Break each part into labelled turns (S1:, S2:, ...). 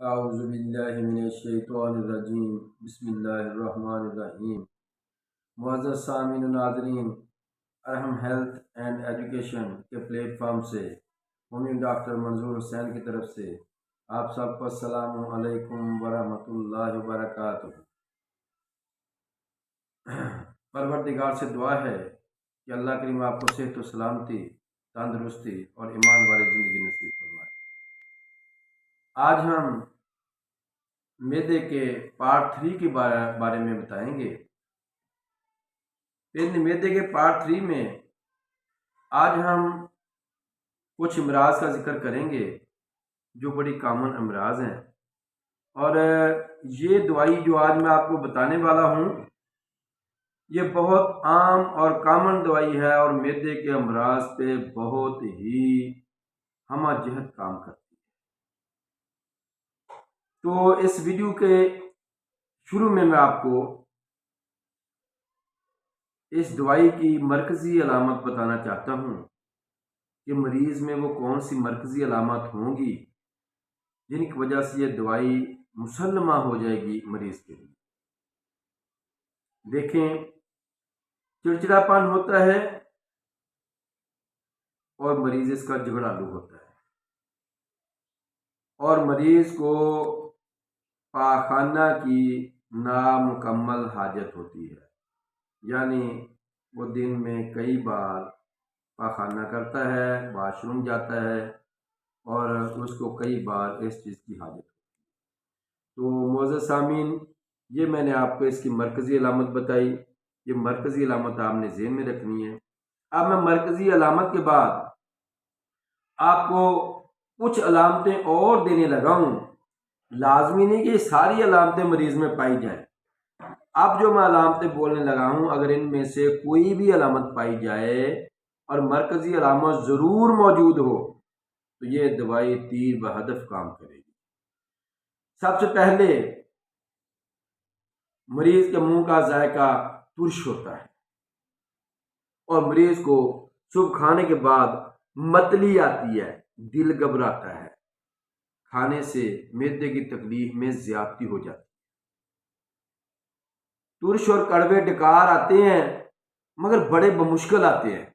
S1: اعوذ باللہ من الشیطان الرجیم بسم اللہ الرحمن الرحیم۔ معزز سامعین و ناظرین، ارحم ہیلتھ اینڈ ایجوکیشن کے پلیٹ فارم سے ہومیو ڈاکٹر منظور حسین کی طرف سے آپ سب کو السلام علیکم ورحمۃ اللہ وبرکاتہ۔ پروردگار سے دعا ہے کہ اللہ کریم آپ کو صحت و سلامتی، تندرستی اور ایمان والی زندگی نصیب فرمائے۔ آج ہم معدے کے پارٹ 3 کے بارے میں بتائیں گے۔ معدے کے پارٹ 3 میں آج ہم کچھ امراض کا ذکر کریں گے جو بڑی کامن امراض ہیں، اور یہ دوائی جو آج میں آپ کو بتانے والا ہوں یہ بہت عام اور کامن دوائی ہے اور معدے کے امراض پہ بہت ہی ہمہ جہت کام کرتی ہے۔ تو اس ویڈیو کے شروع میں آپ کو اس دوائی کی مرکزی علامت بتانا چاہتا ہوں کہ مریض میں وہ کون سی مرکزی علامات ہوں گی جن کی وجہ سے یہ دوائی مسلمہ ہو جائے گی مریض کے لیے۔ دیکھیں، چڑچڑاپن ہوتا ہے اور مریض اس کا جھگڑالو ہوتا ہے، اور مریض کو پاخانہ کی نامکمل حاجت ہوتی ہے، یعنی وہ دن میں کئی بار پاخانہ کرتا ہے، واش روم جاتا ہے اور اس کو کئی بار اس چیز کی حاجت ہوتی ہے۔ تو معزز سامعین، یہ میں نے آپ کو اس کی مرکزی علامت بتائی، یہ مرکزی علامت آپ نے ذہن میں رکھنی ہے۔ اب میں مرکزی علامت کے بعد آپ کو کچھ علامتیں اور دینے لگا ہوں، لازمی نہیں کہ یہ ساری علامتیں مریض میں پائی جائیں۔ اب جو میں علامتیں بولنے لگا ہوں، اگر ان میں سے کوئی بھی علامت پائی جائے اور مرکزی علامت ضرور موجود ہو تو یہ دوائی تیر بہدف کام کرے گی۔ سب سے پہلے مریض کے منہ کا ذائقہ ترش ہوتا ہے اور مریض کو صبح کھانے کے بعد متلی آتی ہے، دل گھبراتا ہے، کھانے سے معدے کی تکلیف میں زیادتی ہو جاتی ہے، ترش اور کڑوے ڈکار آتے ہیں مگر بڑے بمشکل آتے ہیں۔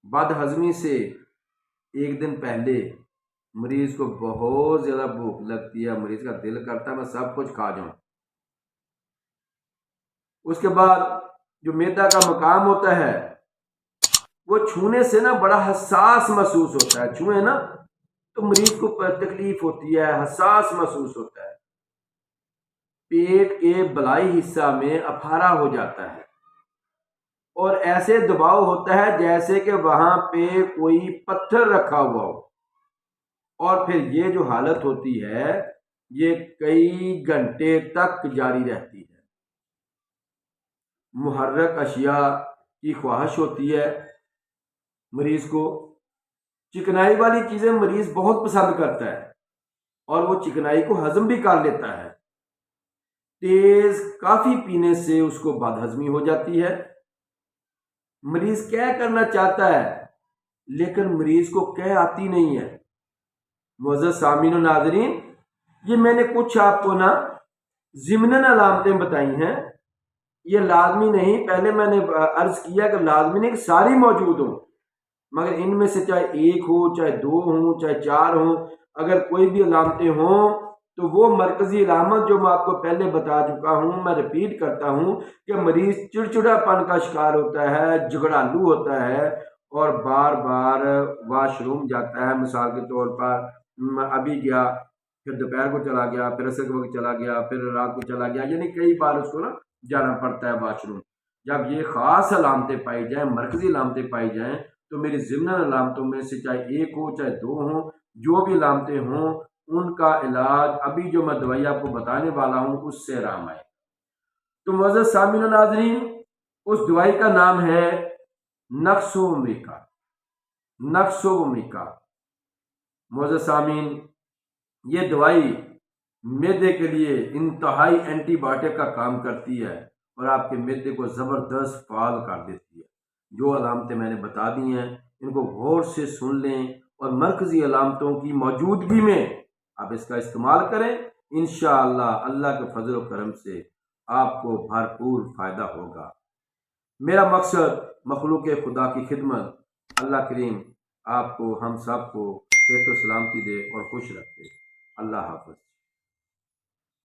S1: بد ہضمی سے ایک دن پہلے مریض کو بہت زیادہ بھوک لگتی ہے، مریض کا دل کرتا ہے میں سب کچھ کھا جاؤں۔ اس کے بعد جو معدہ کا مقام ہوتا ہے وہ چھونے سے نا بڑا حساس محسوس ہوتا ہے، چھوئے نا تو مریض کو تکلیف ہوتی ہے، حساس محسوس ہوتا ہے، پیٹ کے بلائی حصہ میں افارہ ہو جاتا ہے اور ایسے دباؤ ہوتا ہے جیسے کہ وہاں پہ کوئی پتھر رکھا ہوا ہو، اور پھر یہ جو حالت ہوتی ہے یہ کئی گھنٹے تک جاری رہتی ہے۔ محرک اشیاء کی خواہش ہوتی ہے مریض کو، چکنائی والی چیزیں مریض بہت پسند کرتا ہے اور وہ چکنائی کو ہضم بھی کر لیتا ہے۔ تیز کافی پینے سے اس کو بد ہضمی ہو جاتی ہے۔ مریض کہہ کرنا چاہتا ہے لیکن مریض کو کہہ آتی نہیں ہے۔ معزز سامعین و ناظرین، یہ میں نے کچھ آپ کو نا ضمناً علامتیں بتائی ہیں، یہ لازمی نہیں، پہلے میں نے عرض کیا کہ لازمی نہیں کہ ساری موجود ہوں، مگر ان میں سے چاہے ایک ہو، چاہے دو ہوں، چاہے چار ہوں، اگر کوئی بھی علامتیں ہوں تو وہ مرکزی علامت جو میں آپ کو پہلے بتا چکا ہوں، میں ریپیٹ کرتا ہوں کہ مریض چڑچڑا پن کا شکار ہوتا ہے، جھگڑالو ہوتا ہے اور بار بار واش روم جاتا ہے۔ مثال کے طور پر ابھی گیا، پھر دوپہر کو چلا گیا، پھر عصر کے وقت چلا گیا، پھر رات کو چلا گیا، یعنی کئی بار اس کو نا جانا پڑتا ہے واش روم۔ جب یہ خاص علامتیں پائی جائیں، مرکزی علامتیں پائی جائیں، تو میری ضمناً علامتوں میں سے چاہے ایک ہو چاہے دو ہوں، جو بھی علامتیں ہوں ان کا علاج ابھی جو میں دوائی آپ کو بتانے والا ہوں اس سے آرام آئے۔ تو معزز سامعین و ناظرین، اس دوائی کا نام ہے نکسومیکا۔ نکسومیکا معزز سامعین، یہ دوائی معدے کے لیے انتہائی اینٹی بائیوٹک کا کام کرتی ہے اور آپ کے معدے کو زبردست فعال کر دیتی ہے۔ جو علامتیں میں نے بتا دی ہیں ان کو غور سے سن لیں اور مرکزی علامتوں کی موجودگی میں آپ اس کا استعمال کریں، انشاءاللہ اللہ کے فضل و کرم سے آپ کو بھرپور فائدہ ہوگا۔ میرا مقصد مخلوق خدا کی خدمت۔ اللہ کریم آپ کو، ہم سب کو صحت و سلامتی دے اور خوش رکھے۔ اللہ حافظ۔